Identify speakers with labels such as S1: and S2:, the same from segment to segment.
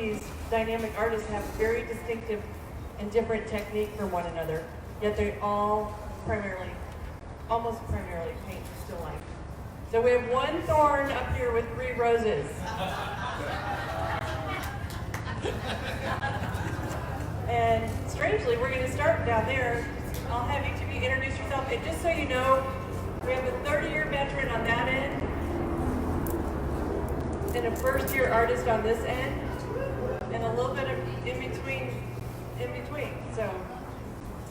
S1: these dynamic artists have very distinctive and different technique for one another, yet they all almost primarily paint still life. So we have one thorn up here with 3 roses. And strangely, we're going to start down there. I'll have each of you introduce yourself. And just so you know, we have a 30-year veteran on that end and a first-year artist on this end, and a little bit of in between. So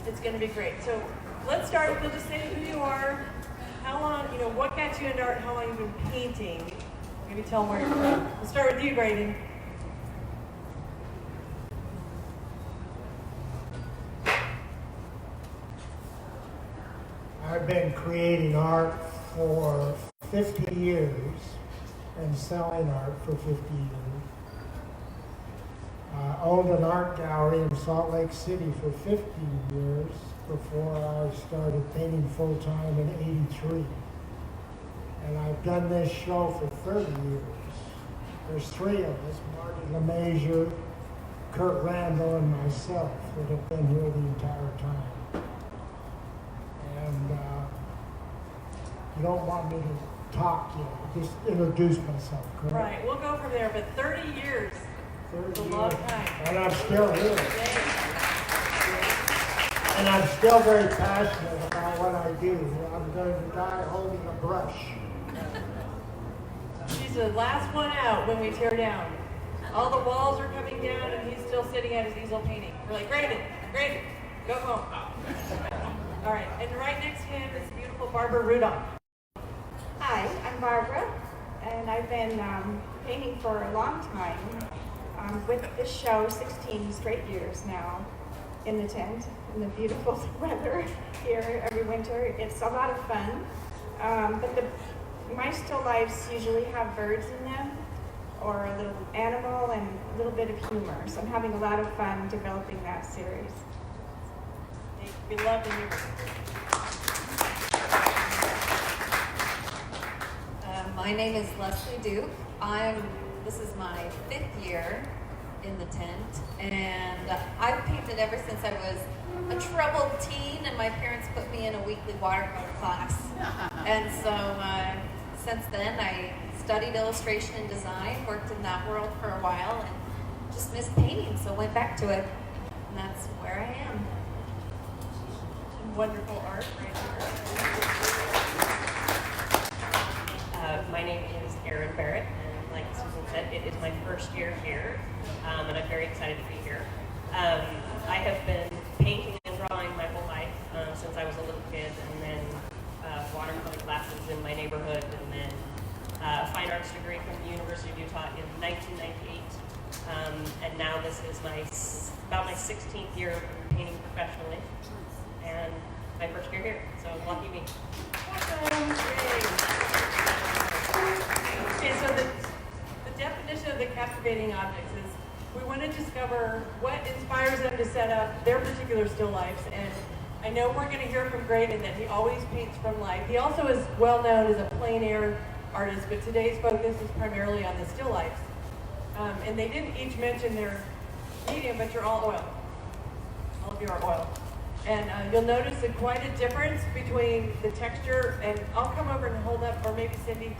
S1: it's going to be great. So let's start. You'll just say who you are, how long, what got you into art, how long you've been painting. Maybe tell them where you're from. We'll start with you, Graydon.
S2: I've been creating art for 50 years and selling art for 50 years. I owned an art gallery in Salt Lake City for 50 years before I started painting full-time in '83. And I've done this show for 30 years. There's 3 of us, Marty LeMaisure, Kurt Randall, and myself, that have been here the entire time. And you don't want me to talk yet, just introduce myself, correct?
S1: Right, we'll go from there, but 30 years.
S2: 30
S1: It's a
S2: years.
S1: long time.
S2: And I'm still here. And I'm still very passionate about what I do. I'm going to die holding a brush.
S1: She's the last one out when we tear down. All the walls are coming down and he's still sitting at his easel painting. We're like, Graydon, go home. All right, and right next to him is beautiful Barbara Rudolph.
S3: Hi, I'm Barbara, and I've been painting for a long time. With this show, 16 straight years now, in the tent, in the beautiful weather here every winter. It's a lot of fun, but my still lifes usually have birds in them, or a little animal and a little bit of humor. So I'm having a lot of fun developing that series.
S1: We love to hear.
S4: My name is Leslie Duke. This is my 5th year in the tent, and I've painted ever since I was a troubled teen, and my parents put me in a weekly watercolor class. And so since then, I studied illustration and design, worked in that world for a while, and just missed painting, so went back to it, and that's where I am.
S1: Wonderful art right here.
S5: My name is Erin Barrett, and like Susan said, it is my first year here, and I'm very excited to be here. I have been painting and drawing my whole life since I was a little kid, and then watercolor classes in my neighborhood, and then a fine arts degree from the University of Utah in 1998. And now this is about my 16th year of painting professionally, and my first year here, so lucky me.
S1: Okay, so the definition of the captivating objects is we want to discover what inspires them to set up their particular still lifes. And I know we're going to hear from Graydon that he always paints from life. He also is well known as a plein air artist, but today's focus is primarily on the still lifes. And they didn't each mention their medium, but you're all oil. All of you are oil. And you'll notice quite a difference between the texture, and I'll come over and hold up, or maybe Cindy.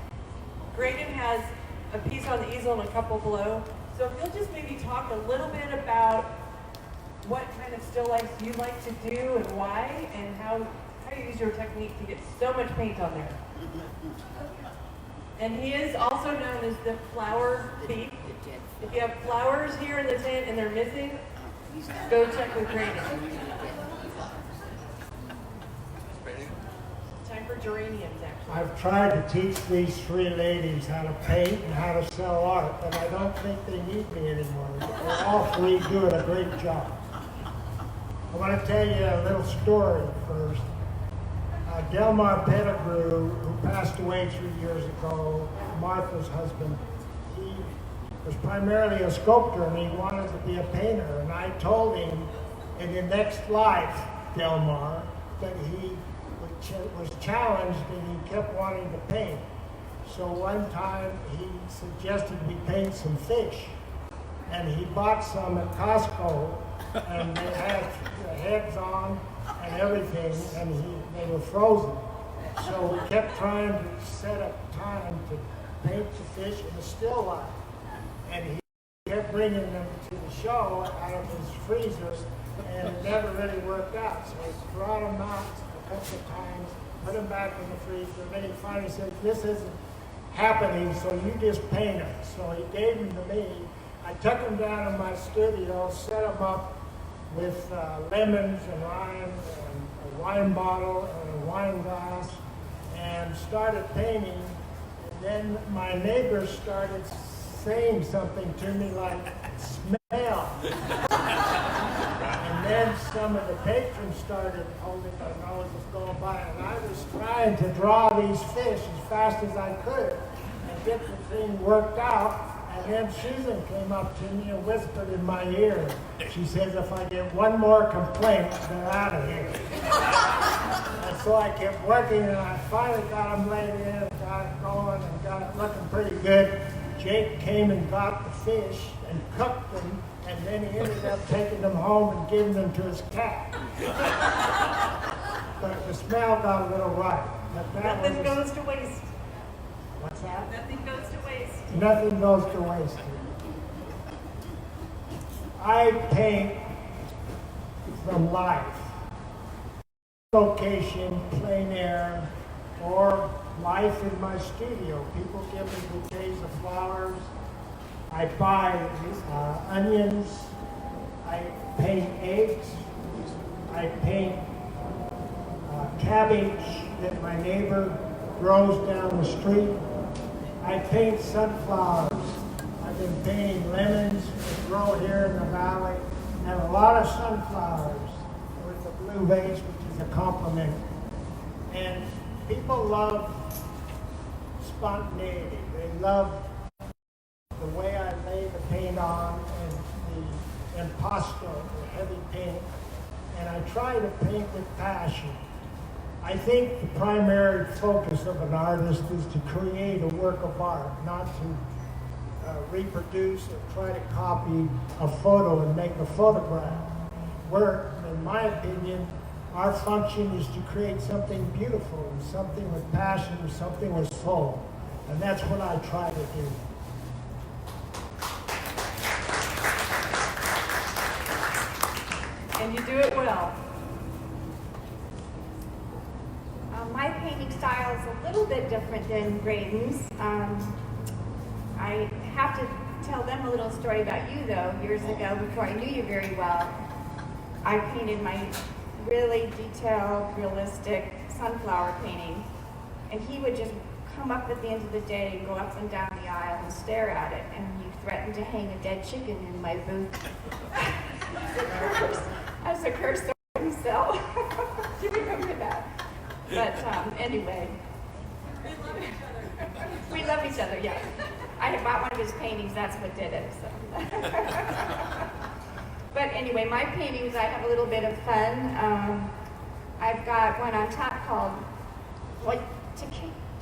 S1: Graydon has a piece on the easel and a couple below. So if you'll just maybe talk a little bit about what kind of still lifes you like to do and why, and how you use your technique to get so much paint on there. And he is also known as the flower thief. If you have flowers here in the tent and they're missing, go check with Graydon. Time for geraniums, actually.
S2: I've tried to teach these 3 ladies how to paint and how to sell art, but I don't think they need me anymore. They're all 3 doing a great job. I want to tell you a little story first. Delmar Pettigrew, who passed away 3 years ago, Martha's husband, he was primarily a sculptor and he wanted to be a painter. And I told him in the next life, Delmar, that he was challenged and he kept wanting to paint. So one time he suggested we paint some fish. and he bought some at Costco, and they had the heads on and everything, and they were frozen. So we kept trying to set up time to paint the fish in a still life, and he kept bringing them to the show out of his freezer, and it never really worked out. So he brought them out a couple of times, put them back in the freezer, and then he finally said, "This isn't happening, so you just paint them." So he gave them to me. I took them down to my studio, set them up with lemons and lime and a wine bottle and a wine glass, and started painting. And then my neighbors started saying something to me like, "Smell." And then some of the patrons started holding their noses going by, and I was trying to draw these fish as fast as I could and get the thing worked out. And then Susan came up to me and whispered in my ear. She says, "If I get one more complaint, they're out of here." And so I kept working, and I finally got them laid in, and got it going, and got it looking pretty good. Jake came and got the fish and cooked them, and then he ended up taking them home and giving them to his cat. But the smell got a little right. But that
S1: Nothing
S2: was,
S1: goes to waste.
S2: what's that?
S1: Nothing goes to waste.
S2: Nothing goes to waste. I paint from life. Location, plein air, or life in my studio. People give me bouquets of flowers. I buy onions. I paint eggs. I paint cabbage that my neighbor grows down the street. I paint sunflowers. I've been painting lemons that grow here in the valley, and a lot of sunflowers with the blue vase, which is a compliment. And people love spontaneity. They love the way I lay the paint on and the impasto, the heavy paint. And I try to paint with passion. I think the primary focus of an artist is to create a work of art, not to reproduce or try to copy a photo and make a photograph. Where, in my opinion, our function is to create something beautiful, and something with passion, and something with soul. And that's what I try to do.
S1: And you do it well.
S3: My painting style is a little bit different than Graydon's. I have to tell them a little story about you, though. Years ago, before I knew you very well, I painted my really detailed, realistic sunflower painting, and he would just come up at the end of the day and go up and down the aisle and stare at it, and he threatened to hang a dead chicken in my booth as a curse to himself. Do you remember that? But anyway. We love each other, yeah. I had bought one of his paintings, that's what did it. So. But anyway, my paintings, I have a little bit of fun. I've got one on top called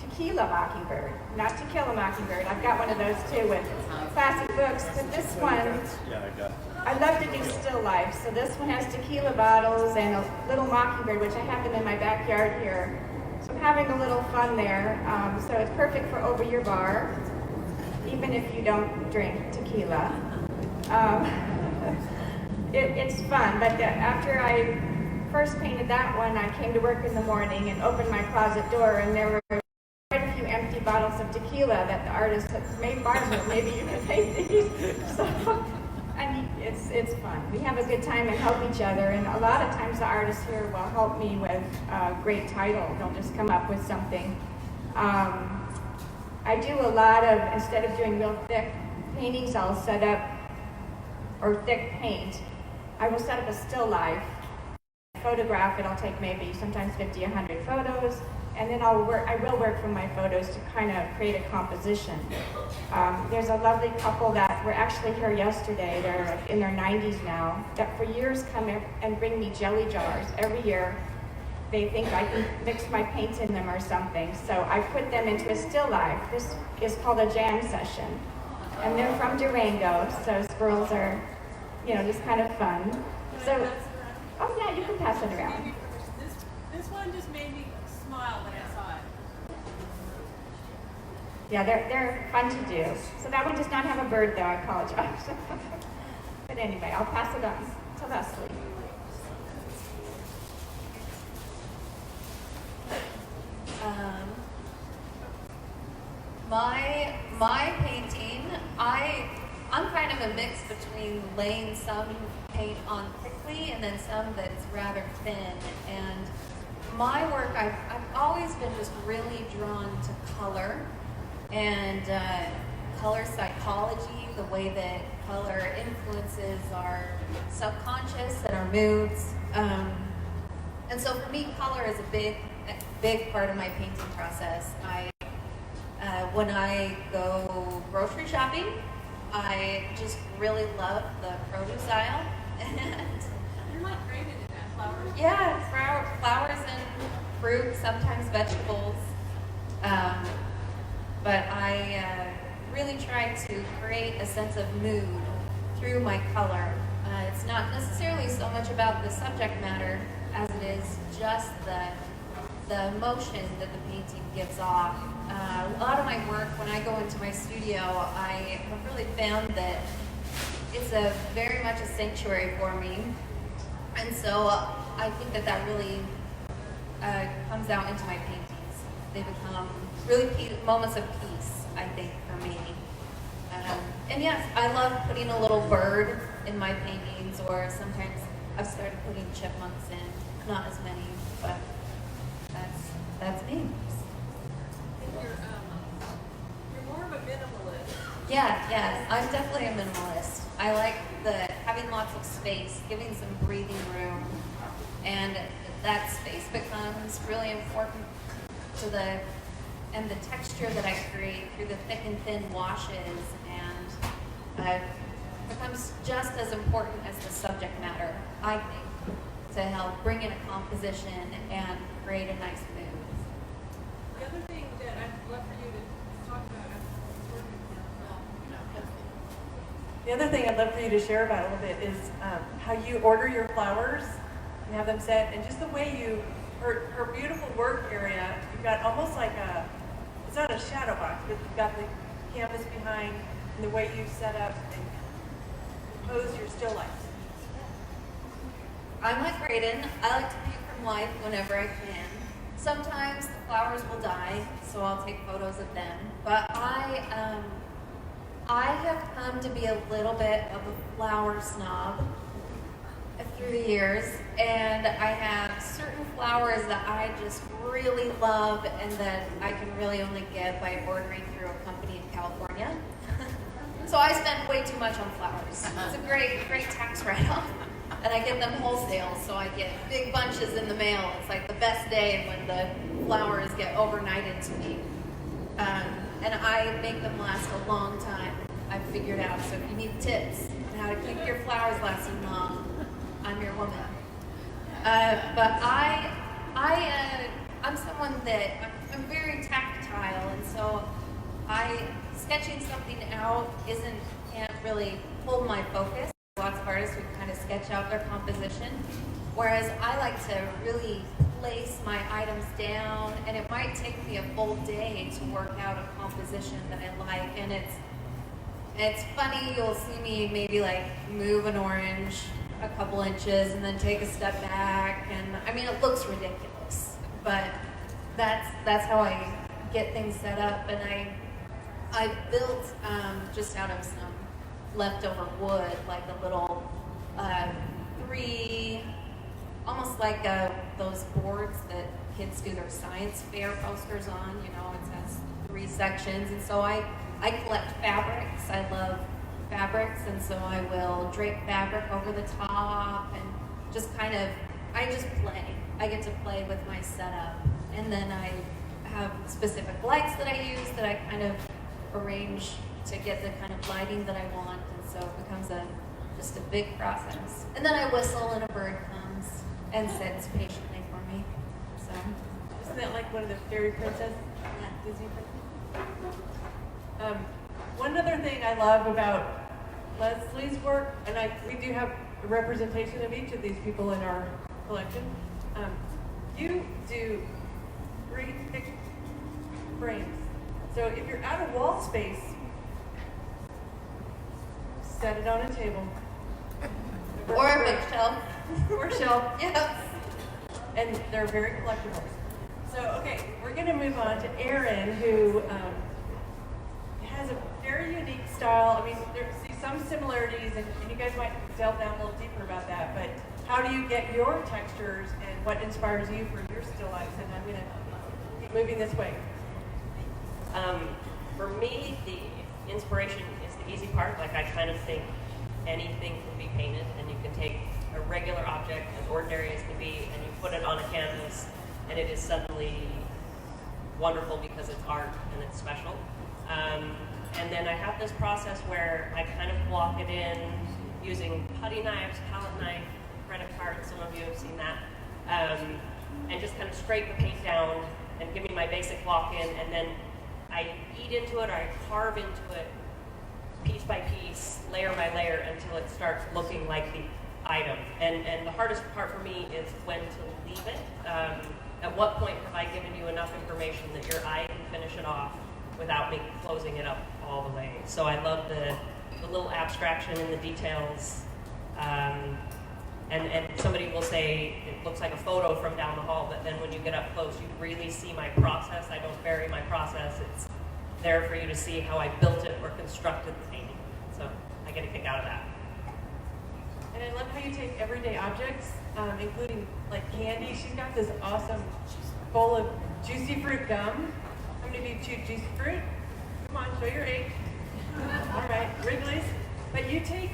S3: Tequila Mockingbird, not To Kill a Mockingbird. I've got one of those too with classic books, but this one, I love to do still life. So this one has tequila bottles and a little mockingbird, which I have them in my backyard here. So I'm having a little fun there. So it's perfect for over your bar, even if you don't drink tequila. It's fun, but after I first painted that one, I came to work in the morning and opened my closet door, and there were quite a few empty bottles of tequila that the artist had made. Barbara, maybe you can paint these. So, I mean, it's fun. We have a good time and help each other, and a lot of times the artists here will help me with a great title. They'll just come up with something. I do a lot of, instead of doing real thick paintings, I'll set up, or thick paint, I will set up a still life, photograph it. I'll take maybe sometimes 50, 100 photos, and then I will work from my photos to kind of create a composition. There's a lovely couple that were actually here yesterday. They're like in their 90s now, that for years come and bring me jelly jars every year. They think I can mix my paints in them or something, so I put them into a still life. This is called a jam session. And they're from Durango, so squirrels are, just kind of fun. So, oh yeah, you can pass it around.
S1: This one just made me smile when I saw it.
S3: Yeah, they're fun to do. So that one does not have a bird though, I apologize. But anyway, I'll pass it on to Leslie.
S4: My painting, I'm kind of a mix between laying some paint on quickly and then some that's rather thin. And my work, I've always been just really drawn to color and color psychology, the way that color influences our subconscious and our moods. And so for me, color is a big part of my painting process. When I go grocery shopping, I just really love the produce aisle. And
S1: You're not great at that, flowers.
S4: yeah, flowers and fruit, sometimes vegetables. But I really try to create a sense of mood through my color. It's not necessarily so much about the subject matter as it is just the emotion that the painting gives off. A lot of my work, when I go into my studio, I have really found that it's very much a sanctuary for me. And so I think that really comes out into my paintings. They become really moments of peace, I think, for me. And yes, I love putting a little bird in my paintings, or sometimes I've started putting chipmunks in. Not as many, but that's me.
S1: You're more of a minimalist.
S4: Yeah, I'm definitely a minimalist. I like having lots of space, giving some breathing room, and that space becomes really important to the texture that I create through the thick and thin washes, and becomes just as important as the subject matter, I think, to help bring in a composition and create a nice mood.
S1: The other thing that I'd love for you to talk about, the other thing I'd love for you to share about a little bit is how you order your flowers and have them set, and just the way her beautiful work area, you've got almost like it's not a shadow box, but you've got the canvas behind, and the way you set up and compose your still lifes.
S4: I'm like Graydon. I like to paint from life whenever I can. Sometimes the flowers will die, so I'll take photos of them. But I have come to be a little bit of a flower snob through the years, and I have certain flowers that I just really love and that I can really only get by ordering through a company in California. So I spend way too much on flowers. It's a great tax write-off. And I get them wholesale, so I get big bunches in the mail. It's like the best day when the flowers get overnighted to me. And I make them last a long time, I've figured out. So if you need tips on how to keep your flowers lasting long, I'm your woman. But I'm someone that I'm very tactile, and so sketching something out can't really hold my focus. Lots of artists who kind of sketch out their composition, whereas I like to really place my items down, and it might take me a full day to work out a composition that I like. And it's funny, you'll see me maybe like move an orange a couple inches and then take a step back, and I mean it looks ridiculous, but that's how I get things set up. And I built just out of some leftover wood, like a little almost like those boards that kids do their science fair posters on, it has 3 sections. And so I collect fabrics. I love fabrics, and so I will drape fabric over the top and I just play. I get to play with my setup, and then I have specific lights that I use that I kind of arrange to get the kind of lighting that I want, and so it becomes just a big process. And then I whistle and a bird comes and sits patiently for me. So
S1: Isn't that like one of the fairy princess Disney princesses? one other thing I love about Leslie's work, and we do have a representation of each of these people in our collection. You do great thick frames. So if you're out of wall space, set it on a table.
S4: Or a bookshelf.
S1: Or a shelf.
S4: Yes.
S1: And they're very collectible. So, okay, we're going to move on to Erin, who has a very unique style. I mean, there's some similarities, and you guys might delve down a little deeper about that, but how do you get your textures and what inspires you for your still lifes? And I'm going to keep moving this way.
S5: For me, the inspiration is the easy part. Like, I kind of think anything can be painted, and you can take a regular object, as ordinary as can be, and you put it on a canvas, and it is suddenly wonderful because it's art and it's special. And then I have this process where I kind of block it in using putty knives, palette knife, credit cards, some of you have seen that, and just kind of scrape the paint down and give me my basic block in, and then I eat into it, or I carve into it piece by piece, layer by layer, until it starts looking like the item. And the hardest part for me is when to leave it. At what point have I given you enough information that your eye can finish it off without me closing it up all the way? So I love the little abstraction in the details. And somebody will say it looks like a photo from down the hall, but then when you get up close, you really see my process. I don't vary my process. It's there for you to see how I built it or constructed the painting. So I get a kick out of that.
S1: And I love how you take everyday objects, including like candy. She's got this awesome bowl of juicy fruit gum. How many of you chew juicy fruit? Come on, show your age. All right, Wrigley's. But you take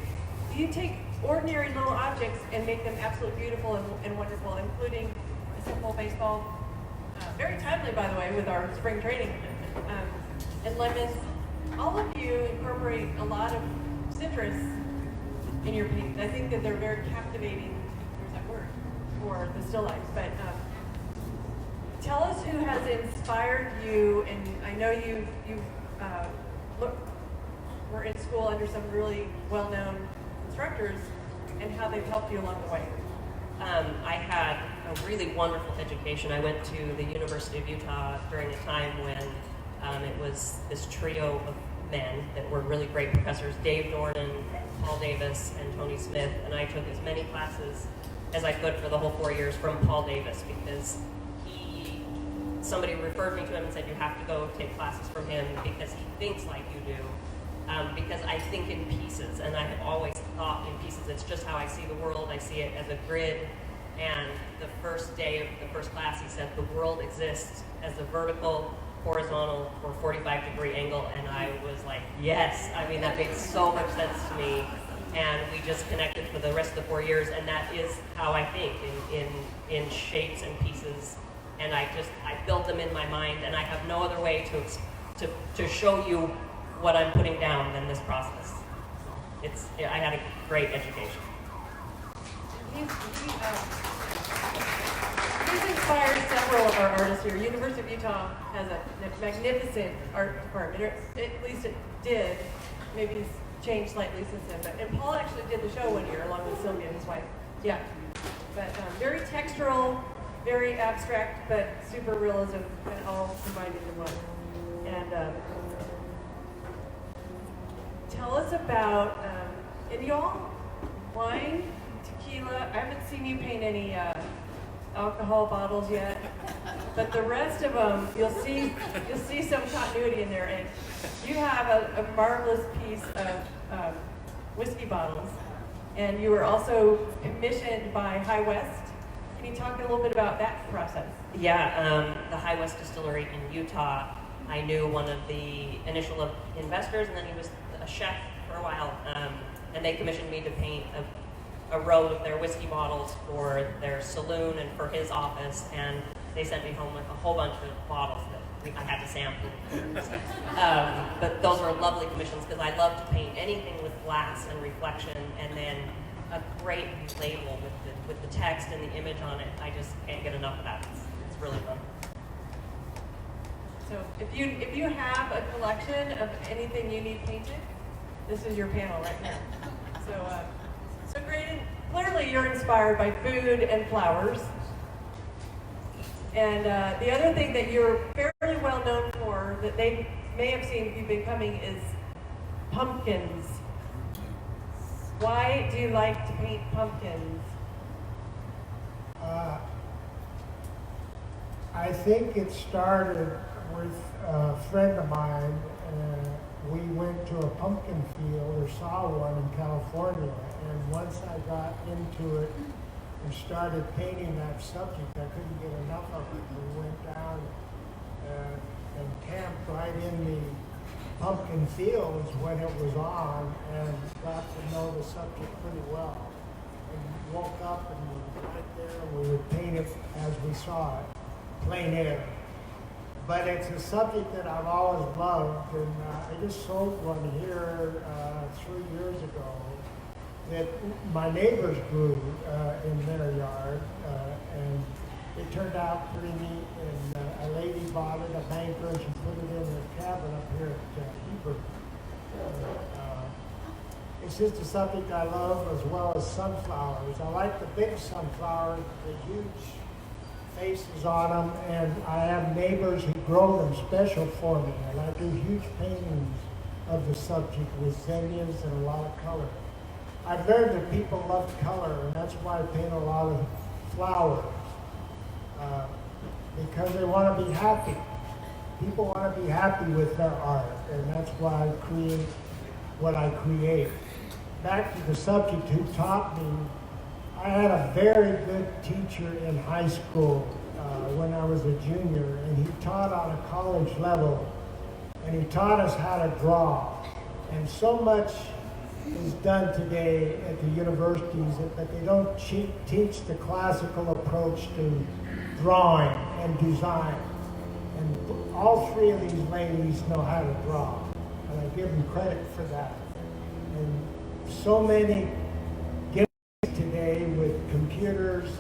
S1: ordinary little objects and make them absolutely beautiful and wonderful, including a simple baseball. Very timely, by the way, with our spring training. And lemons. All of you incorporate a lot of citrus in your paintings. I think that they're very captivating, there's that word, for the still lifes. But tell us who has inspired you, and I know you were in school under some really well-known instructors, and how they've helped you along the way.
S5: I had a really wonderful education. I went to the University of Utah during a time when it was this trio of men that were really great professors, Dave Dornan, Paul Davis, and Tony Smith, and I took as many classes as I could for the whole 4 years from Paul Davis, because somebody referred me to him and said, you have to go take classes from him because he thinks like you do. Because I think in pieces, and I have always thought in pieces. It's just how I see the world. I see it as a grid. And the first day of the first class, he said, the world exists as a vertical, horizontal, or 45-degree angle. And I was like, yes. I mean, that made so much sense to me. And we just connected for the rest of the 4 years. And that is how I think, in shapes and pieces. And I built them in my mind. And I have no other way to show you what I'm putting down than this process. I had a great education.
S1: He's inspired several of our artists here. University of Utah has a magnificent art department, or at least it did. Maybe it's changed slightly since then. And Paul actually did the show one year along with Sylvia, his wife. Yeah. But very textural, very abstract, but super realism, and all combined into one. And tell us about, and y'all, wine, tequila. I haven't seen you paint any alcohol bottles yet, but the rest of them, you'll see some continuity in there. And you have a marvelous piece of whiskey bottles, and you were also commissioned by High West. Can you talk a little bit about that process?
S5: Yeah, the High West Distillery in Utah. I knew one of the initial investors, and then he was a chef for a while, and they commissioned me to paint a row of their whiskey bottles for their saloon and for his office, and they sent me home with a whole bunch of bottles that I had to sample. But those were lovely commissions because I love to paint anything with glass and reflection, and then a great label with the text and the image on it. I just can't get enough of that. It's really fun.
S1: So if you have a collection of anything you need painted, this is your panel right now. So great. And clearly you're inspired by food and flowers. And the other thing that you're fairly well known for that they may have seen if you've been coming is pumpkins. Why do you like to paint pumpkins?
S2: I think it started with a friend of mine. We went to a pumpkin field or saw one in California, and once I got into it and started painting that subject, I couldn't get enough of it. We went down and camped right in the pumpkin fields when it was on and got to know the subject pretty well. And woke up and we were right there and we would paint it as we saw it, plein air. But it's a subject that I've always loved, and I just sold one here 3 years ago that my neighbors grew in their yard, and it turned out pretty neat. And a lady bought it, a banker, and she put it in her cabin up here at Hebert. It's just a subject I love, as well as sunflowers. I like the big sunflowers, the huge faces on them, and I have neighbors who grow them special for me, and I do huge paintings of the subject with zinnias and a lot of color. I've learned that people love color, and that's why I paint a lot of flowers, because they want to be happy. People want to be happy with their art, and that's why I create what I create. Back to the subject, who taught me, I had a very good teacher in high school when I was a junior, and he taught on a college level, and he taught us how to draw. And so much is done today at the universities that they don't teach the classical approach to drawing and design. And all three of these ladies know how to draw, and I give them credit for that. And so many today with computers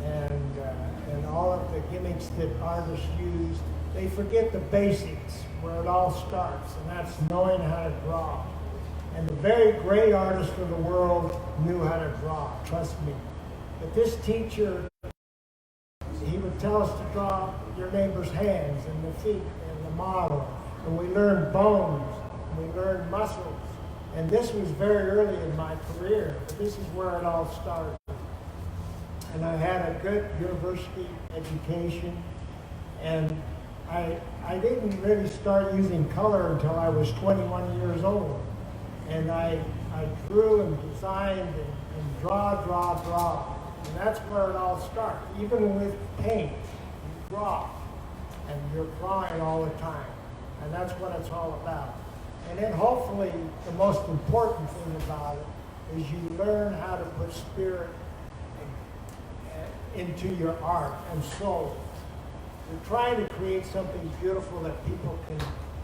S2: and all of the gimmicks that artists use, they forget the basics where it all starts, and that's knowing how to draw. And the very great artists of the world knew how to draw, trust me. But this teacher, he would tell us to draw your neighbor's hands and the feet and the model. And we learned bones, and we learned muscles. And this was very early in my career, but this is where it all started. And I had a good university education, and I didn't really start using color until I was 21 years old. And I drew and designed and draw. And that's where it all starts. Even with paint, you draw, and you're drawing all the time. And that's what it's all about. And then hopefully the most important thing about it is you learn how to put spirit into your art and soul. You're trying to create something beautiful that people can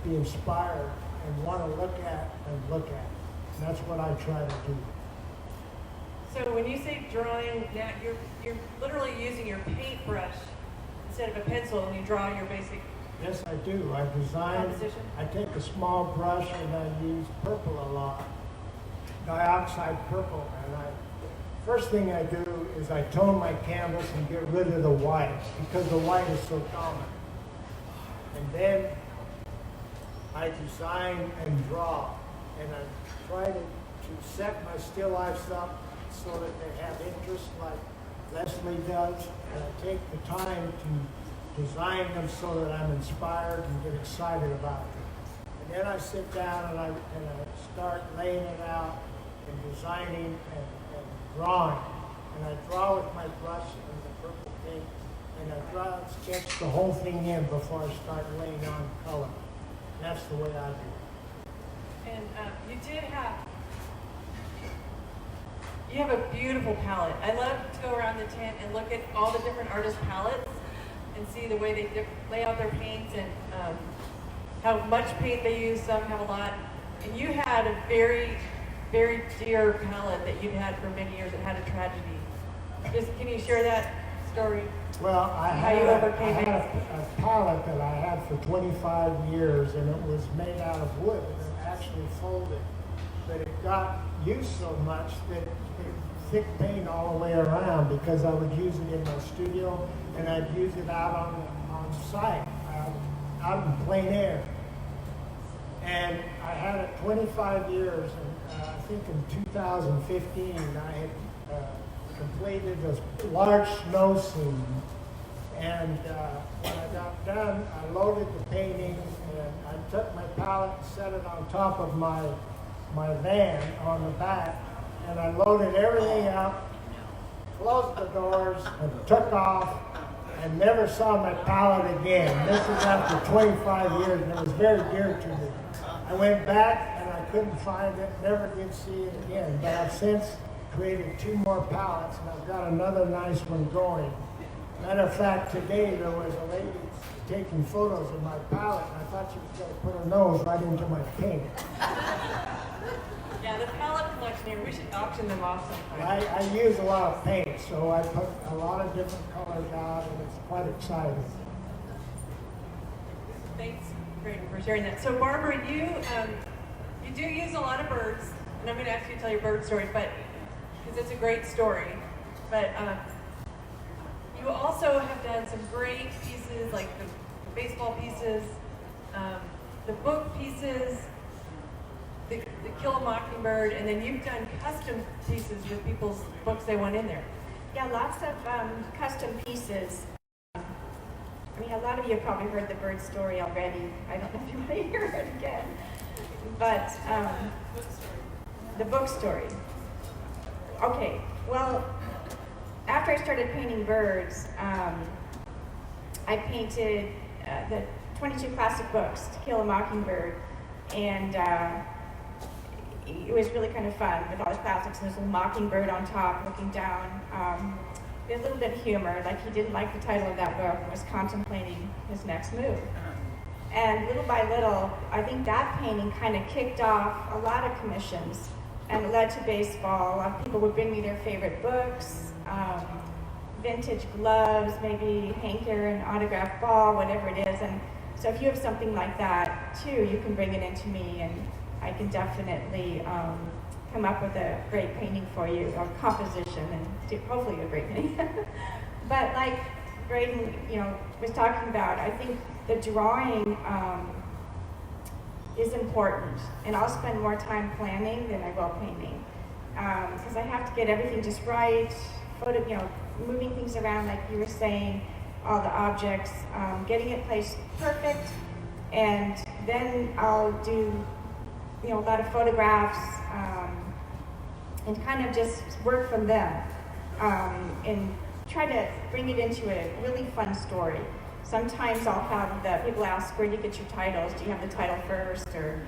S2: be inspired and want to look at and look at. And that's what I try to do.
S1: So when you say drawing, now you're literally using your paintbrush instead of a pencil, and you draw your basic.
S2: Yes, I do. I design,
S1: Composition?
S2: I take a small brush and I use purple a lot, dioxide purple. And first thing I do is I tone my canvas and get rid of the white because the white is so dominant. And then I design and draw, and I try to set my still lifes up so that they have interest like Leslie does, and I take the time to design them so that I'm inspired and get excited about them. And then I sit down and I start laying it out and designing and drawing. And I draw with my brush and the purple paint, and I draw and sketch the whole thing in before I start laying on color. And that's the way I do it.
S1: And you have a beautiful palette. I love to go around the tent and look at all the different artist palettes and see the way they lay out their paints and how much paint they use. Some have a lot. And you had a very, very dear palette that you've had for many years. It had a tragedy. Can you share that story?
S2: Well, I
S1: How you overcame
S2: had
S1: it.
S2: a pallet that I had for 25 years, and it was made out of wood, and it actually folded. But it got used so much that it thick paint all the way around, because I would use it in my studio, and I'd use it out on site, out in plain air. And I had it 25 years, and I think in 2015 I had completed a large snow scene. And when I got done, I loaded the painting, and I took my pallet and set it on top of my van on the back, and I loaded everything up, closed the doors, and took off, and never saw my pallet again. This is after 25 years, and it was very dear to me. I went back, and I couldn't find it, never did see it again. But I've since created 2 more pallets, and I've got another nice one going. Matter of fact, today there was a lady taking photos of my palette, and I thought she was going to put her nose right into my paint.
S1: Yeah, the palette collection here, we should auction them off sometime.
S2: I use a lot of paint, so I put a lot of different colors out, and it's quite exciting.
S1: Thanks, Graydon, for sharing that. So Barbara, you do use a lot of birds, and I'm going to ask you to tell your bird story, but because it's a great story. But you also have done some great pieces, like the baseball pieces, the book pieces, the Kill a Mockingbird, and then you've done custom pieces with people's books they want in there.
S3: Yeah, lots of custom pieces. I mean, a lot of you have probably heard the bird story already. I don't know if you want to hear it again. But the book story. Okay, well, after I started painting birds, I painted the 22 classic books, To Kill a Mockingbird, and it was really kind of fun with all the classics. There's a mockingbird on top looking down. There's a little bit of humor, like he didn't like the title of that book and was contemplating his next move. And little by little, I think that painting kind of kicked off a lot of commissions, and it led to baseball. A lot of people would bring me their favorite books, vintage gloves, maybe Hank Aaron autographed ball, whatever it is. And so if you have something like that too, you can bring it into me, and I can definitely come up with a great painting for you, or composition, and do, hopefully a great painting. But like Graydon, was talking about, I think the drawing is important, and I'll spend more time planning than I will painting, because I have to get everything just right. Moving things around, like you were saying, all the objects, getting it placed perfect, and then I'll do, a lot of photographs, and kind of just work from them, and try to bring it into a really fun story. Sometimes I'll have the people ask, where do you get your titles? Do you have the title first? Or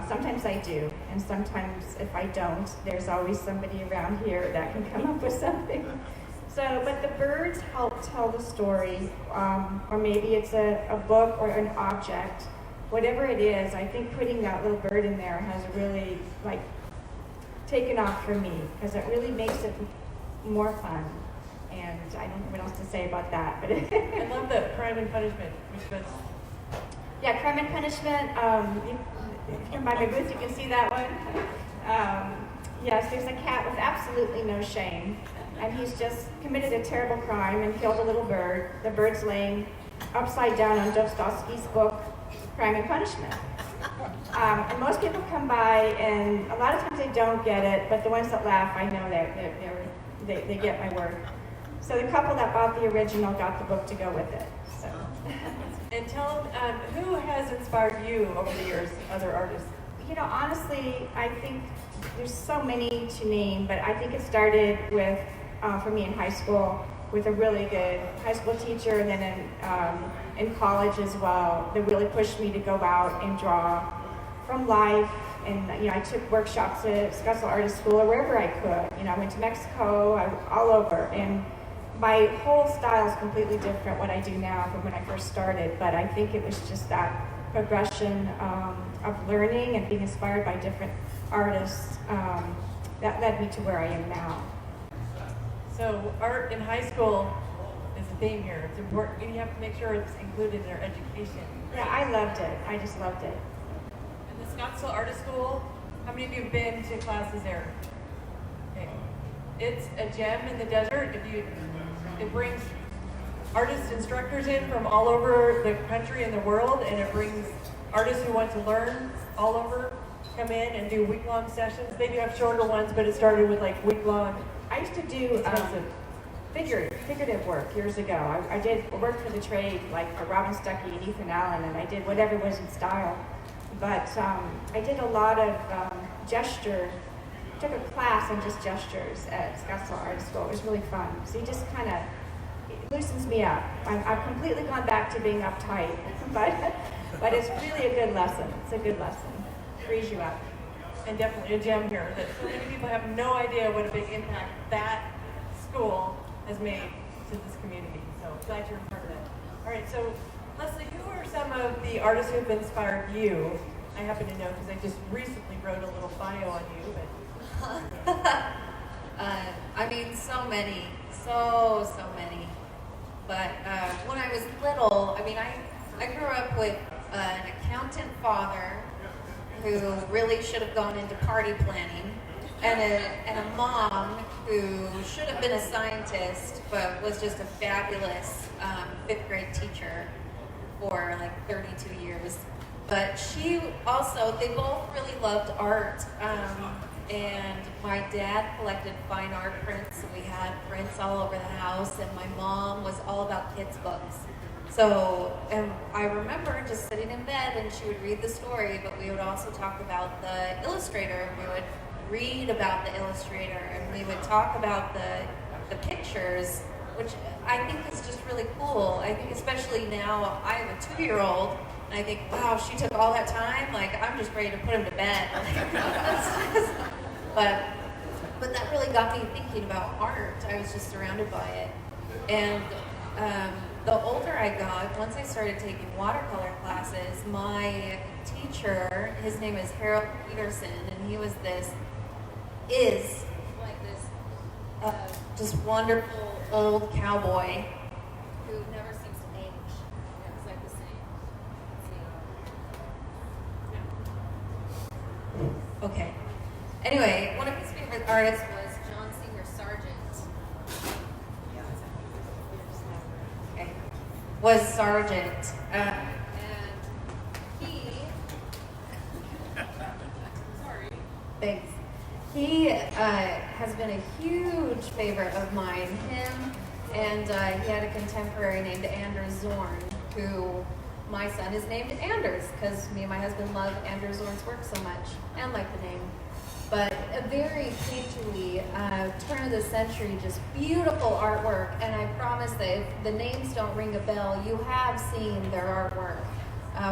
S3: sometimes I do, and sometimes if I don't, there's always somebody around here that can come up with something. So, but the birds help tell the story, or maybe it's a book or an object. Whatever it is, I think putting that little bird in there has really, taken off for me, because it really makes it more fun. And I don't know what else to say about that, but
S1: I love the Crime and Punishment, which was
S3: yeah, Crime and Punishment. If you come by my booth, you can see that one. Yes, there's a cat with absolutely no shame, and he's just committed a terrible crime and killed a little bird. The bird's laying upside down on Dostoevsky's book, Crime and Punishment. And most people come by, and a lot of times they don't get it, but the ones that laugh, I know they get my work. So the couple that bought the original got the book to go with it. So.
S1: And tell them, who has inspired you over the years, other artists?
S3: Honestly, I think there's so many to name, but I think it started with, for me in high school, with a really good high school teacher, and then in college as well, that really pushed me to go out and draw from life. And I took workshops at Scottsdale Artist School or wherever I could. I went to Mexico, all over, and my whole style is completely different what I do now from when I first started. But I think it was just that progression of learning and being inspired by different artists that led me to where I am now.
S1: So art in high school is a theme here. It's important. You have to make sure it's included in their education.
S3: Yeah, I loved it. I just loved it.
S1: And the Scottsdale Artist School, how many of you have been to classes there? Okay. It's a gem in the desert. It brings artist instructors in from all over the country and the world, and it brings artists who want to learn all over come in and do week-long sessions. They do have shorter ones, but it started with like week-long.
S3: I used to do figurative work years ago. I did work for the trade, like for Robin Stuckey and Ethan Allen, and I did whatever was in style. But I did a lot of gesture. Took a class on just gestures at Scottsdale Art School. It was really fun. So you just kind of loosens me up. I've completely gone back to being uptight, but it's really a good lesson. It's a good lesson. Frees you up.
S1: And definitely a gem here that so many people have no idea what a big impact that school has made to this community. So glad you're a part of it. All right, so Leslie, who are some of the artists who have inspired you? I happen to know because I just recently wrote a little bio on you, but
S4: I mean, so many, so many. But when I was little, I mean, I grew up with an accountant father who really should have gone into party planning, and a mom who should have been a scientist, but was just a fabulous fifth grade teacher for like 32 years. But they both really loved art. And my dad collected fine art prints, and we had prints all over the house, and my mom was all about kids' books. So, and I remember just sitting in bed, and she would read the story, but we would also talk about the illustrator, and we would read about the illustrator, and we would talk about the pictures, which I think is just really cool. I think especially now, I have a 2-year-old, and I think, wow, she took all that time, like, I'm just ready to put him to bed. But that really got me thinking about art. I was just surrounded by it. And the older I got, once I started taking watercolor classes, my teacher, his name is Harold Peterson, and he was just wonderful old cowboy who never seems to age. It's like the same. Okay. Anyway, one of his favorite artists was John Singer Sargent. Okay. Was Sargent. And he... Sorry. Thanks. He has been a huge favorite of mine. Him and he had a contemporary named Anders Zorn, who my son is named Anders because me and my husband love Anders Zorn's work so much and like the name. But a very painterly, turn of the century, just beautiful artwork. And I promise that if the names don't ring a bell, you have seen their artwork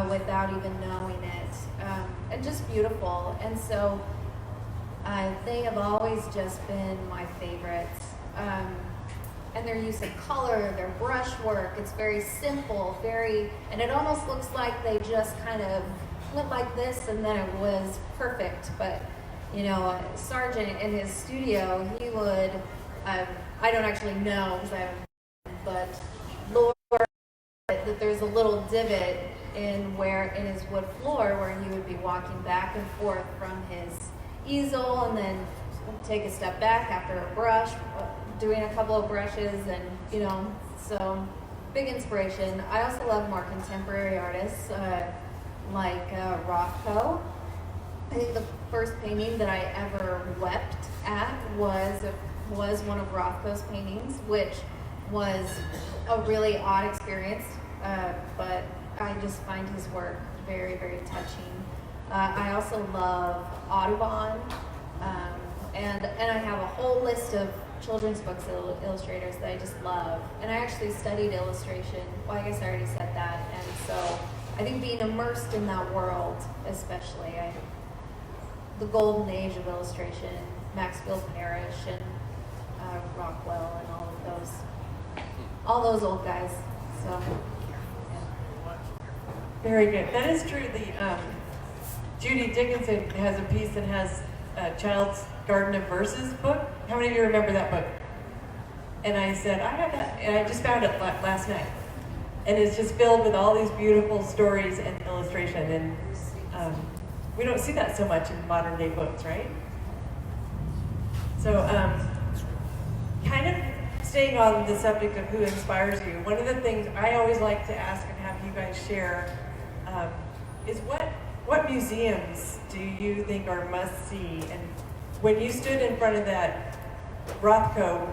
S4: without even knowing it. And just beautiful. And so they have always just been my favorites. And their use of color, their brush work, it's very simple, and it almost looks like they just kind of went like this and then it was perfect. But you know, Sargent in his studio, he would, I don't actually know, but Lord, that there's a little divot in his wood floor where he would be walking back and forth from his easel and then take a step back after a brush, doing a couple of brushes, and you know, so big inspiration. I also love more contemporary artists like Rothko. I think the first painting that I ever wept at was one of Rothko's paintings, which was a really odd experience, but I just find his work very, very touching. I also love Audubon, and I have a whole list of children's books illustrators that I just love. And I actually studied illustration. Well, I guess I already said that. And so I think being immersed in that world, especially, the golden age of illustration, Maxfield Parrish and Rockwell and all those old guys. So, yeah.
S1: very good. That is true. Judy Dickinson has a piece that has a Child's Garden of Verses book. How many of you remember that book? And I said, I have that, and I just found it last night. And it's just filled with all these beautiful stories and illustration. And we don't see that so much in modern day books, right? So kind of staying on the subject of who inspires you, one of the things I always like to ask and have you guys share is what museums do you think are must see? And when you stood in front of that Rothko,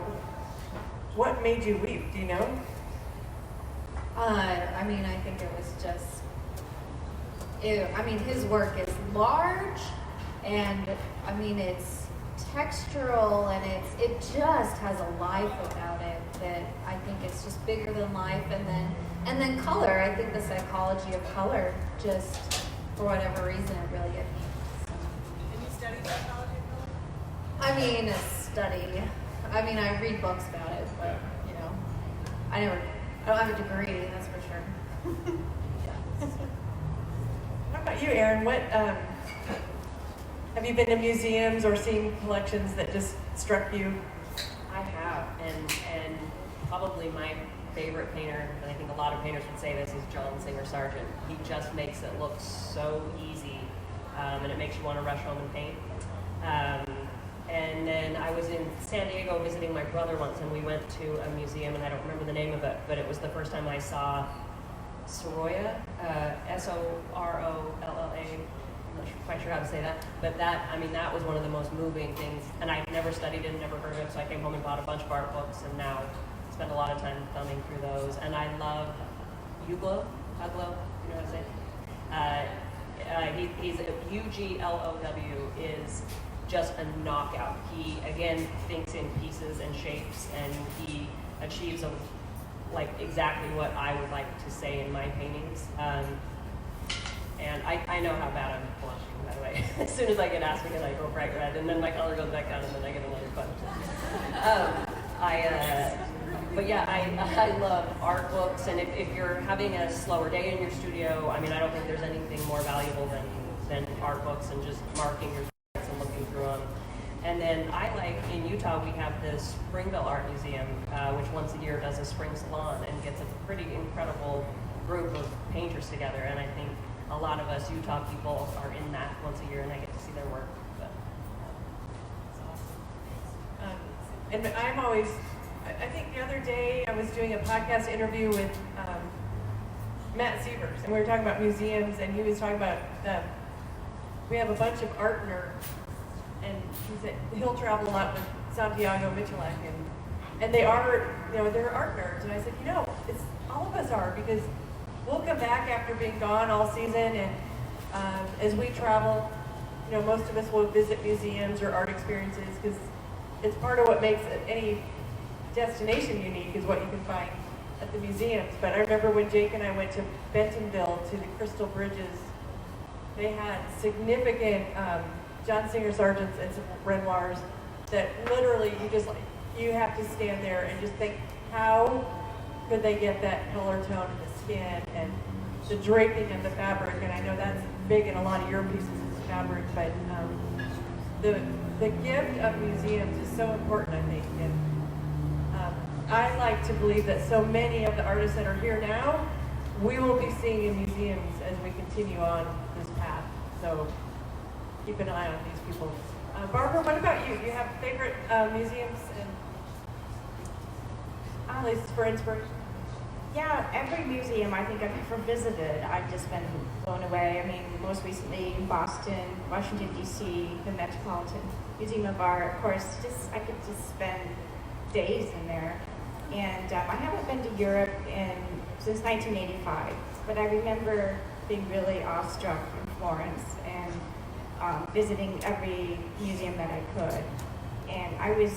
S1: what made you weep? Do you know?
S4: I mean, I think it was just, I mean, his work is large, and I mean, it's textural, and it just has a life about it that I think it's just bigger than life. And then color. I think the psychology of color, just for whatever reason, it really gets me.
S1: Did you study psychology of color?
S4: I mean, a study. I mean, I read books about it, but you know, I don't have a degree, that's for sure. Yeah.
S1: What about you, Erin? What have you been to museums or seen collections that just struck you?
S5: I have, and probably my favorite painter, and I think a lot of painters would say this, is John Singer Sargent. He just makes it look so easy, and it makes you want to rush home and paint. And then I was in San Diego visiting my brother once, and we went to a museum, and I don't remember the name of it, but it was the first time I saw Sorolla, Sorolla. I'm not quite sure how to say that, but that was one of the most moving things, and I never studied it, never heard of it, so I came home and bought a bunch of art books, and now spend a lot of time thumbing through those. And I love Uglo, you know how to say it? He's Uglow is just a knockout. He, again, thinks in pieces and shapes, and he achieves exactly what I would like to say in my paintings. And I know how bad I'm blushing, by the way. As soon as I get asked again, I go bright red, and then my color goes back down, and then I get another punch. But yeah, I love art books, and if you're having a slower day in your studio, I mean, I don't think there's anything more valuable than art books and just marking your and looking through them. And then in Utah, we have the Springville Art Museum, which once a year does a spring salon and gets a pretty incredible group of painters together. And I think a lot of us Utah people are in that once a year, and I get to see their work. But it's awesome.
S1: And I think the other day I was doing a podcast interview with Matt Sievers, and we were talking about museums, and he was talking about we have a bunch of art nerds, and he said he'll travel a lot with Santiago Michalak, and they are, they're art nerds. And I said, it's all of us are, because we'll come back after being gone all season, and as we travel, most of us will visit museums or art experiences, because it's part of what makes any destination unique is what you can find at the museums. But I remember when Jake and I went to Bentonville to the Crystal Bridges, they had significant John Singer Sargents and some Renoirs that literally you have to stand there and just think, how could they get that color tone in the skin and the draping of the fabric? And I know that's big in a lot of your pieces is fabric, but the gift of museums is so important, I think. And I like to believe that so many of the artists that are here now, we will be seeing in museums as we continue on this path. So keep an eye on these people. Barbara, what about you? Do you have favorite museums and places for inspiration?
S3: Yeah, every museum I think I've ever visited, I've just been blown away. I mean, most recently in Boston, Washington, D.C., the Metropolitan Museum of Art. Of course, I could just spend days in there. And I haven't been to Europe since 1985, but I remember being really awestruck in Florence and visiting every museum that I could. And I was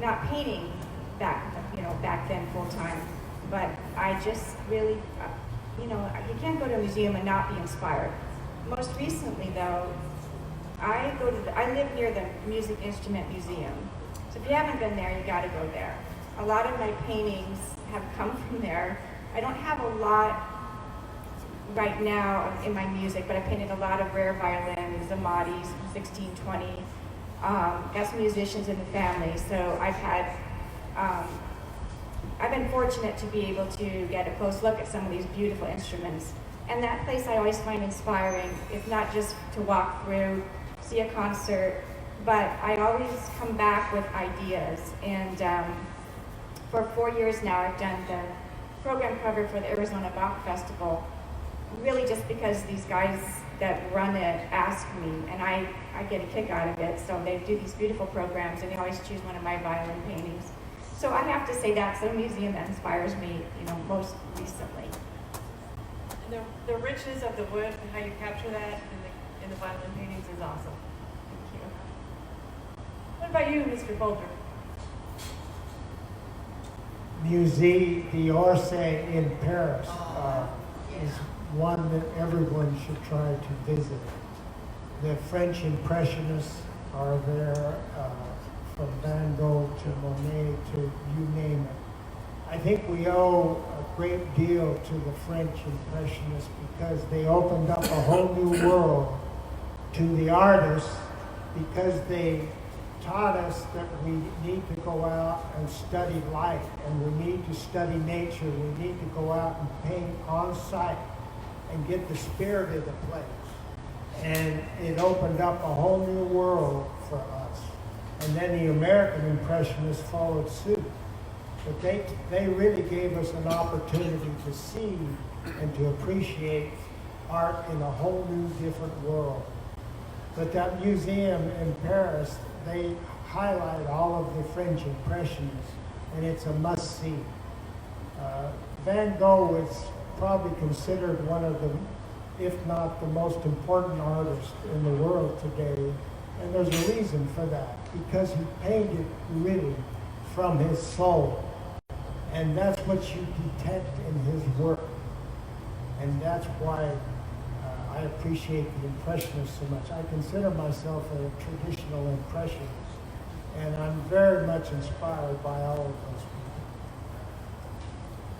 S3: not painting back then full time, but I just really, you can't go to a museum and not be inspired. Most recently, though, I live near the Music Instrument Museum. So if you haven't been there, you got to go there. A lot of my paintings have come from there. I don't have a lot right now in my music, but I painted a lot of rare violins, Amatis, 1620. Got some musicians in the family, so I've had I've been fortunate to be able to get a close look at some of these beautiful instruments. And that place I always find inspiring, if not just to walk through, see a concert, but I always come back with ideas. And for 4 years now, I've done the program cover for the Arizona Bach Festival, really just because these guys that run it ask me, and I get a kick out of it. So they do these beautiful programs, and they always choose one of my violin paintings. So I have to say that's the museum that inspires me, most recently.
S1: And the richness of the wood and how you capture that in the violin paintings is awesome. Thank you. What about you, Mr. Boulder?
S2: Musée d'Orsay in Paris is one that everyone should try to visit. The French Impressionists are there, from Van Gogh to Monet to you name it. I think we owe a great deal to the French Impressionists because they opened up a whole new world to the artists, because they taught us that we need to go out and study life, and we need to study nature. We need to go out and paint on site and get the spirit of the place. And it opened up a whole new world for us. And then the American Impressionists followed suit. But they really gave us an opportunity to see and to appreciate art in a whole new different world. But that museum in Paris, they highlight all of the French Impressionists, and it's a must-see. Van Gogh is probably considered one of the, if not the most important artist in the world today, and there's a reason for that, because he painted really from his soul, and that's what you detect in his work, and that's why I appreciate the Impressionists so much. I consider myself a traditional Impressionist, and I'm very much inspired by all of those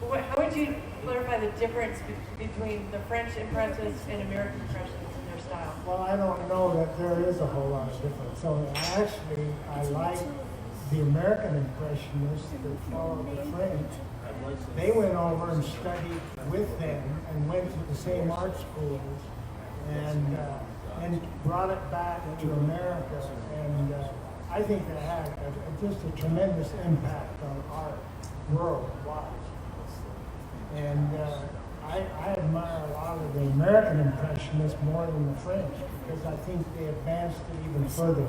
S2: people.
S1: How would you clarify the difference between the French Impressionists and American Impressionists in their style?
S2: Well, I don't know that there is a whole lot of difference. So actually, I like the American Impressionists that follow the French. They went over and studied with them and went to the same art schools and brought it back to America. And I think they had just a tremendous impact on art worldwide. And I admire a lot of the American Impressionists more than the French, because I think they advanced it even further.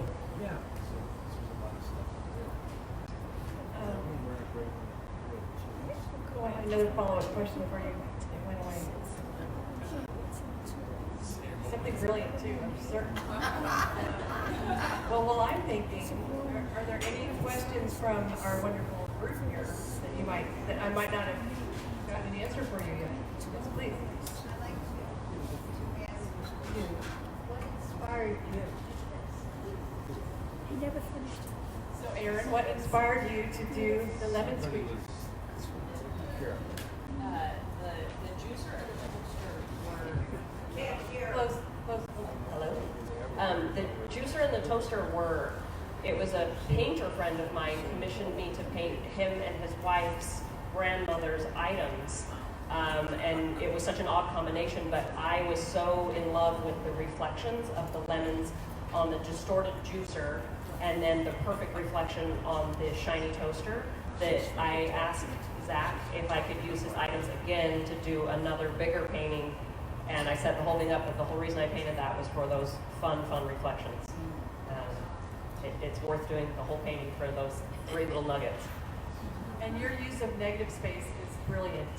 S1: Cool. I had another follow-up question for you. It went away. Something brilliant too, I'm certain. Well, while I'm thinking, are there any questions from our wonderful group here that I might not have gotten an answer for you yet? Yes, please.
S6: I'd like to ask you, what inspired you?
S7: I never finished.
S1: So, Aaron, what inspired you to do the lemon squeeze?
S5: The juicer and the toaster were
S1: Close.
S5: hello. The juicer and the toaster were. It was a painter friend of mine commissioned me to paint him and his wife's grandmother's items. And it was such an odd combination, but I was so in love with the reflections of the lemons on the distorted juicer and then the perfect reflection on the shiny toaster that I asked Zach if I could use his items again to do another bigger painting. And I set the whole thing up, but the whole reason I painted that was for those fun reflections. It's worth doing the whole painting for those 3 little nuggets.
S1: And your use of negative space is brilliant.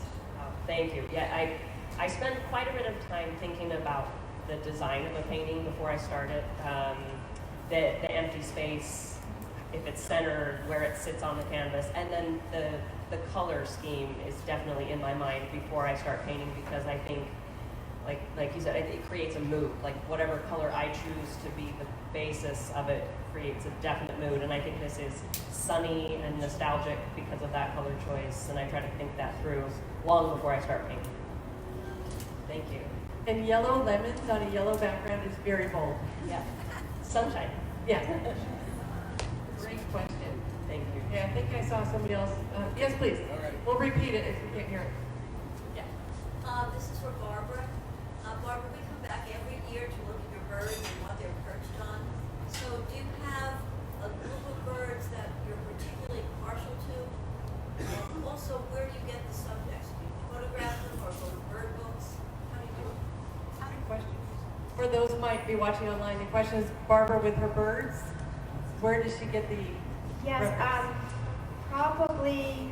S5: Thank you. Yeah, I spent quite a bit of time thinking about the design of a painting before I started. The empty space, if it's centered, where it sits on the canvas, and then the color scheme is definitely in my mind before I start painting, because I think, like you said, it creates a mood. Like whatever color I choose to be the basis of it creates a definite mood, and I think this is sunny and nostalgic because of that color choice, and I try to think that through long before I start painting. Thank you.
S1: And yellow lemons on a yellow background is very bold.
S5: Yeah. Sunshine.
S1: Yeah. Great question.
S5: Thank you.
S1: Okay, I think I saw somebody else. Yes, please.
S7: All right.
S1: We'll repeat it if you can't hear it.
S6: Yeah. This is for Barbara. Barbara, we come back every year to look at your birds and what they're perched on. So do you have a group of birds that you're particularly partial to? Also, where do you get the subjects? Do you photograph them or go to bird books? How do you do it?
S1: Good question. For those who might be watching online, the question is Barbara with her birds. Where does she get the
S3: Yes,
S1: reference?
S3: probably,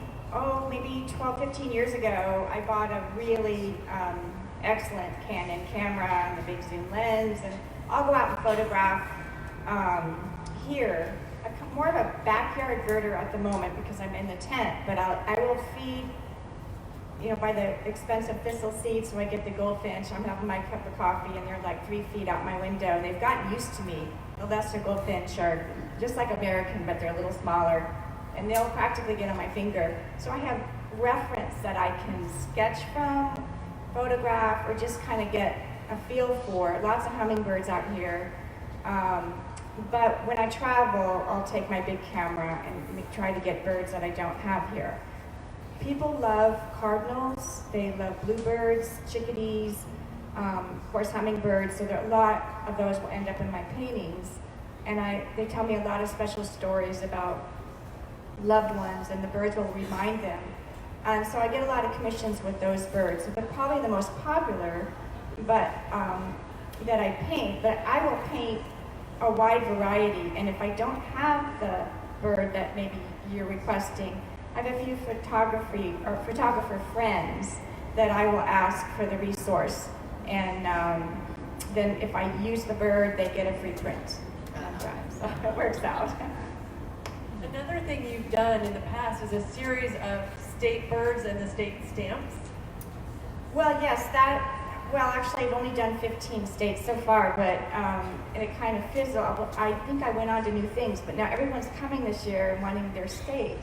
S3: maybe 12, 15 years ago, I bought a really excellent Canon camera and a big zoom lens, and I'll go out and photograph here. More of a backyard birder at the moment because I'm in the tent, but I will feed, by the expensive thistle seed, so I get the goldfinch. I'm having my cup of coffee, and they're like 3 feet out my window, and they've gotten used to me. The Leicester goldfinch are just like American, but they're a little smaller, and they'll practically get on my finger. So I have reference that I can sketch from, photograph, or just kind of get a feel for. Lots of hummingbirds out here. But when I travel, I'll take my big camera and try to get birds that I don't have here. People love cardinals, they love bluebirds, chickadees, of course hummingbirds, so a lot of those will end up in my paintings. And they tell me a lot of special stories about loved ones, and the birds will remind them. And so I get a lot of commissions with those birds. So they're probably the most popular that I paint, but I will paint a wide variety, and if I don't have the bird that maybe you're requesting, I have a few photographer friends that I will ask for the resource, and then if I use the bird, they get a free print. So it works out.
S1: Another thing you've done in the past is a series of state birds and the state stamps.
S3: Well, yes, actually I've only done 15 states so far, but and it kind of fizzled. I think I went on to new things, but now everyone's coming this year and wanting their state.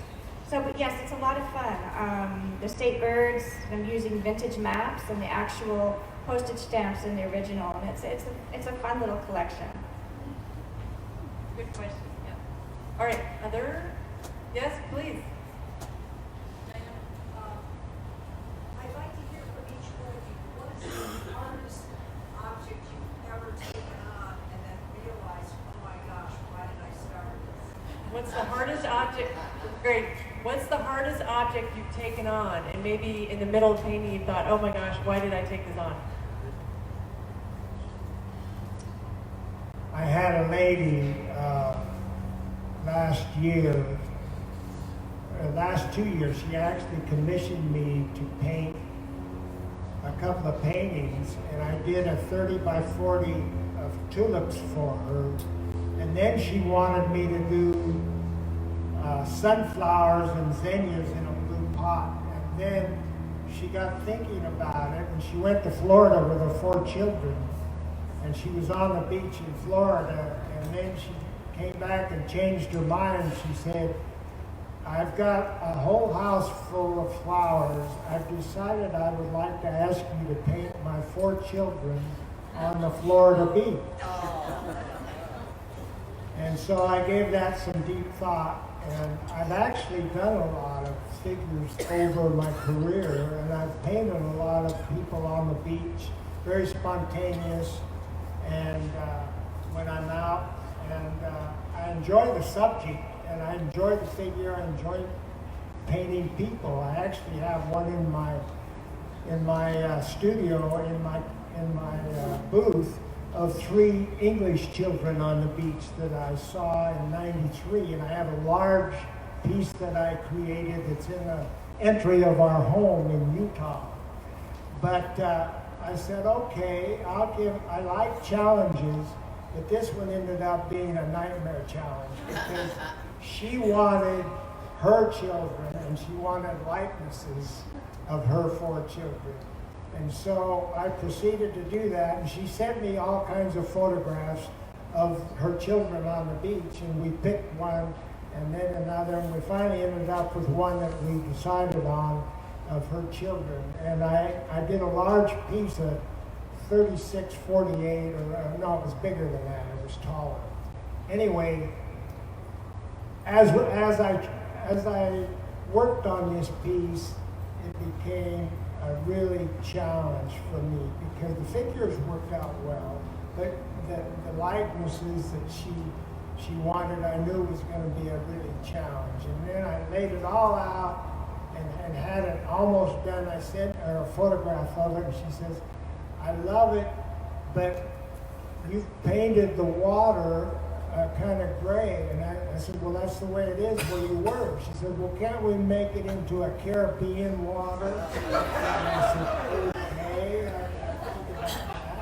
S3: So, but yes, it's a lot of fun. The state birds, I'm using vintage maps and the actual postage stamps in the original, and it's a fun little collection.
S1: Good question. Yeah. All right. Other? Yes, please.
S8: I'd like to hear from each one of you, what is the hardest object you've ever taken on and then realized, oh my gosh, why did I start this?
S1: What's the hardest object? Great. What's the hardest object you've taken on, and maybe in the middle of painting you thought, oh my gosh, why did I take this on?
S2: I had a lady last last 2 years, she actually commissioned me to paint a couple of paintings, and I did a 30 by 40 of tulips for her. And then she wanted me to do sunflowers and zinnias in a blue pot. And then she got thinking about it, and she went to Florida with her 4 children. And she was on the beach in Florida, and then she came back and changed her mind. She said, I've got a whole house full of flowers. I've decided I would like to ask you to paint my 4 children on the Florida beach. And so I gave that some deep thought, and I've actually done a lot of figures over my career, and I've painted a lot of people on the beach, very spontaneous, and when I'm out, and I enjoy the subject, and I enjoy the figure. I enjoy painting people. I actually have one in my studio, in my booth, of 3 English children on the beach that I saw in '93, and I have a large piece that I created that's in the entry of our home in Utah. But I said, okay, I like challenges, but this one ended up being a nightmare challenge because she wanted her children and she wanted likenesses of her 4 children. And so I proceeded to do that, and she sent me all kinds of photographs of her children on the beach, and we picked one and then another, and we finally ended up with one that we decided on of her children. And I did a large piece of 36/48, or no, it was bigger than that, it was taller. Anyway, as as I worked on this piece, it became a really challenge for me because the figures worked out well, but the likenesses that she wanted, I knew was going to be a really challenge. And then I laid it all out and had it almost done. I sent her a photograph of it, and she says, "I love it, but you've painted the water kind of gray." And I said, "Well, that's the way it is where you were." She said, "Well, can't we make it into a Caribbean water?" And I said, "Okay."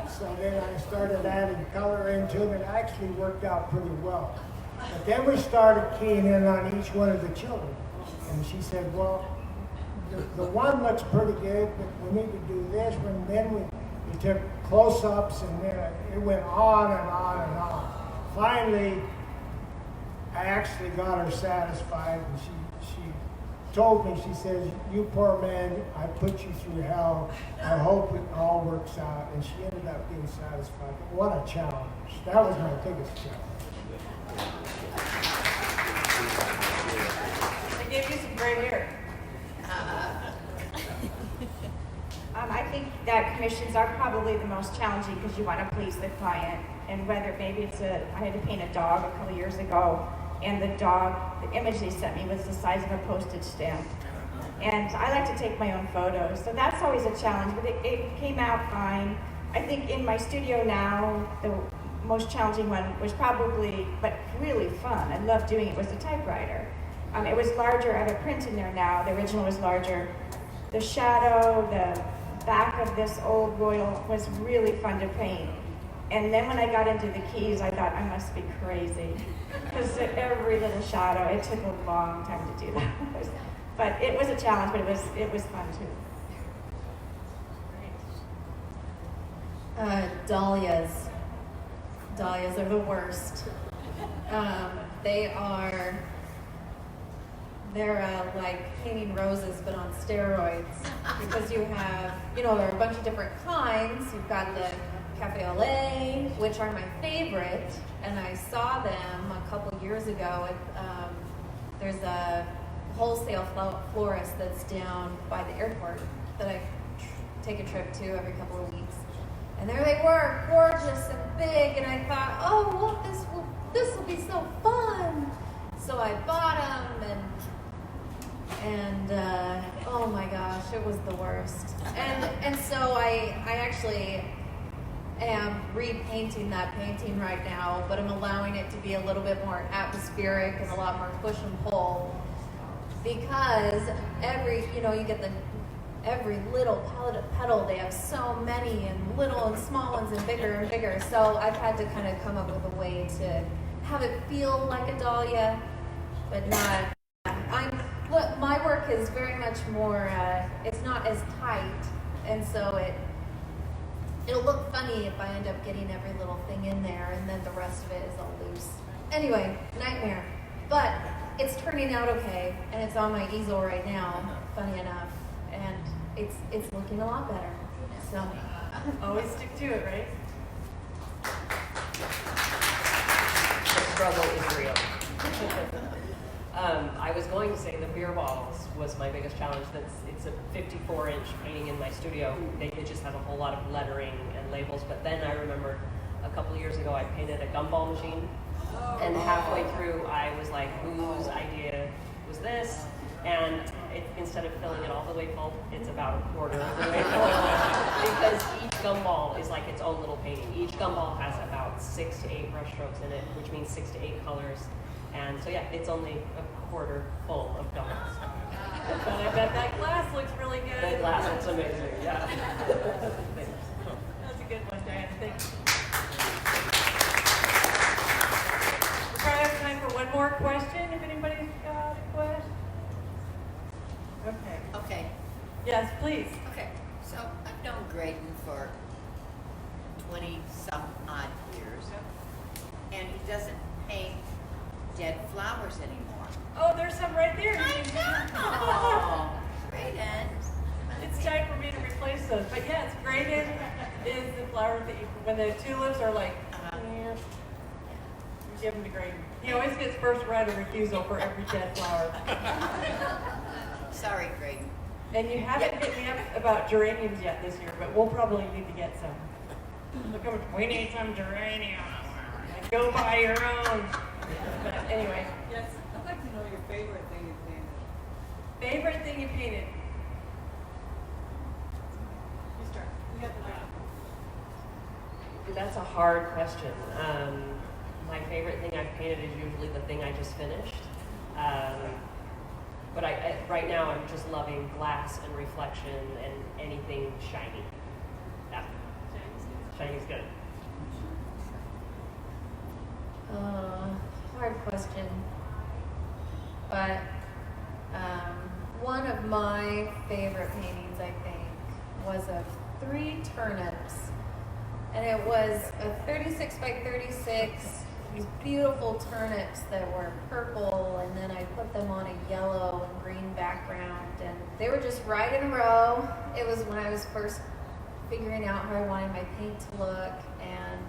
S2: So then I started adding color into it, and it actually worked out pretty well. But then we started keying in on each one of the children. And she said, "Well, the one looks pretty good, but we need to do this one." Then we took close-ups, and then it went on and on and on. Finally, I actually got her satisfied, and she told me, she says, "You poor man, I put you through hell. I hope it all works out." And she ended up being satisfied. But what a challenge. That was my biggest challenge.
S1: I gave you some gray hair.
S3: I think that commissions are probably the most challenging because you want to please the client. And whether maybe I had to paint a dog a couple years ago, and the image they sent me was the size of a postage stamp. And I like to take my own photos, so that's always a challenge, but it came out fine. I think in my studio now, the most challenging one was probably, but really fun, I love doing it, was the typewriter. It was larger, I have a print in there now, the original was larger. The shadow, the back of this old Royal was really fun to paint. And then when I got into the keys, I thought I must be crazy. Because every little shadow, it took a long time to do that. But it was a challenge, but it was fun too.
S4: Dahlias. Dahlias are the worst. They're like painting roses, but on steroids. Because you have, there are a bunch of different kinds. You've got the Cafe au lait, which are my favorite, and I saw them a couple years ago. There's a wholesale florist that's down by the airport that I take a trip to every couple of weeks. And there they were, gorgeous and big, and I thought, oh, look, this will be so fun. So I bought them, and oh my gosh, it was the worst. And so I actually am repainting that painting right now, but I'm allowing it to be a little bit more atmospheric and a lot more push and pull, because you get every little petal, they have so many, and little and small ones and bigger. So I've had to kind of come up with a way to have it feel like a dahlia, but not. My work is very much more, it's not as tight, and so it'll look funny if I end up getting every little thing in there, and then the rest of it is all loose. Anyway, nightmare. But it's turning out okay, and it's on my easel right now, funny enough, and it's looking a lot better. So
S1: Always stick to it, right?
S5: The struggle is real. I was going to say the beer bottles was my biggest challenge. It's a 54-inch painting in my studio. It just has a whole lot of lettering and labels. But then I remembered a couple of years ago I painted a gumball machine, and halfway through I was like, whose idea was this? And instead of filling it all the way full, it's about a quarter of the way full. Because each gumball is like its own little painting. Each gumball has about 6 to 8 brush strokes in it, which means 6 to 8 colors. And so yeah, it's only a quarter full of gumballs.
S1: But I bet that glass looks really good.
S5: The glass looks amazing, yeah.
S1: That's a good one, Diane. Thanks. We probably have time for one more question, if anybody's got a question. Okay.
S7: Okay,
S1: Yes, please.
S7: okay. So I've known Graydon for 20-some odd years, and he doesn't paint dead flowers anymore.
S1: Oh, there's some right there.
S7: Oh, Graydon.
S1: It's time for me to replace those. But yes, Graydon is the flower that when the tulips are like, you give them to Graydon. He always gets first right of refusal for every dead flower.
S7: Sorry, Graydon.
S1: And you haven't hit me up about geraniums yet this year, but we'll probably need to get some. Look, we need some geraniums. Like, go buy your own. But anyway,
S9: Yes, I'd like to know your favorite thing you painted.
S1: favorite thing you painted?
S9: You start. You got the mic.
S5: That's a hard question. My favorite thing I've painted is usually the thing I just finished. But right now I'm just loving glass and reflection and anything shiny. Yeah. Shiny's good.
S4: Hard question. But one of my favorite paintings, I think, was of 3 turnips. And it was a 36 by 36, these beautiful turnips that were purple, and then I put them on a yellow and green background, and they were just right in a row. It was when I was first figuring out how I wanted my paint to look, and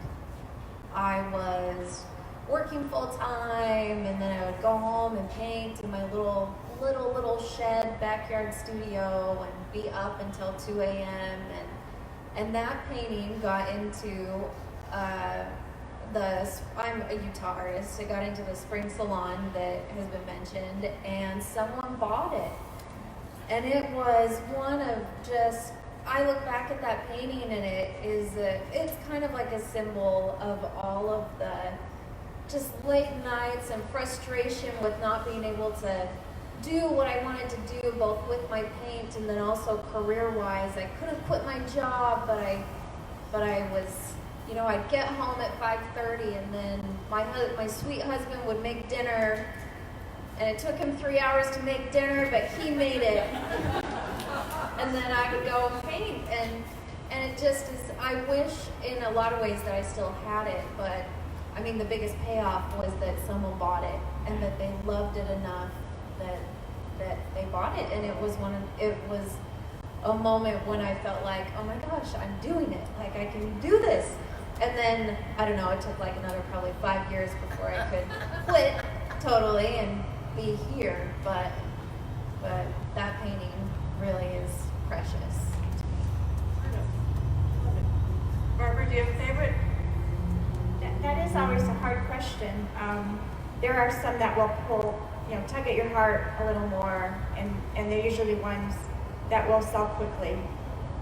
S4: I was working full time, and then I would go home and paint in my little shed backyard studio and be up until 2 a.m. And that painting got into I'm a Utah artist. It got into the Spring Salon that has been mentioned, and someone bought it. And it was one of just, I look back at that painting and it's kind of like a symbol of all of the just late nights and frustration with not being able to do what I wanted to do, both with my paint and then also career-wise. I could have quit my job, but I was, I'd get home at 5:30, and then my sweet husband would make dinner, and it took him 3 hours to make dinner, but he made it. And then I would go and paint, and it just is, I wish in a lot of ways that I still had it, but I mean, the biggest payoff was that someone bought it, and that they loved it enough that they bought it. And it was a moment when I felt like, oh my gosh, I'm doing it. Like, I can do this. And then, I don't know, it took like another probably 5 years before I could quit totally and be here. But that painting really is precious.
S1: Barbara, do you have a favorite?
S3: That is always a hard question. There are some that will pull, tug at your heart a little more, and they're usually ones that will sell quickly.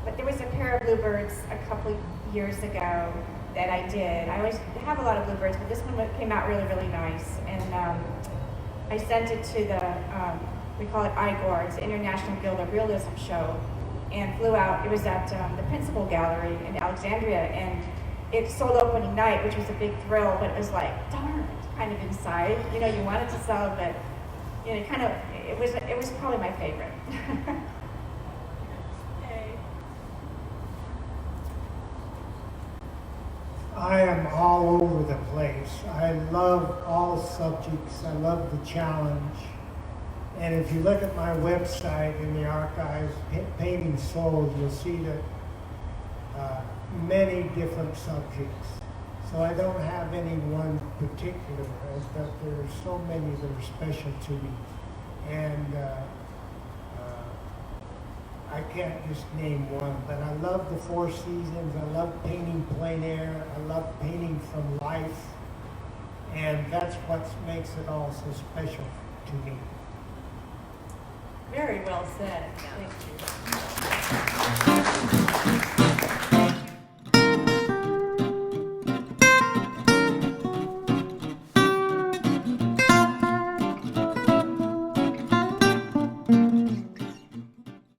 S3: But there was a pair of bluebirds a couple years ago that I did. I always have a lot of bluebirds, but this one came out really, really nice. And I sent it to we call it IGOR, it's the International Guild of Realism show, and flew out. It was at the Principal Gallery in Alexandria, and it sold opening night, which was a big thrill, but it was like, darn it, kind of inside. You wanted to sell, but it was probably my favorite.
S2: I am all over the place. I love all subjects. I love the challenge. And if you look at my website in the archives, Painting Souls, you'll see that many different subjects. So I don't have any one particular, but there are so many that are special to me. And I can't just name one, but I love the 4 seasons. I love painting plein air. I love painting from life. And that's what makes it all so special to me.
S1: Very well said. Thank you.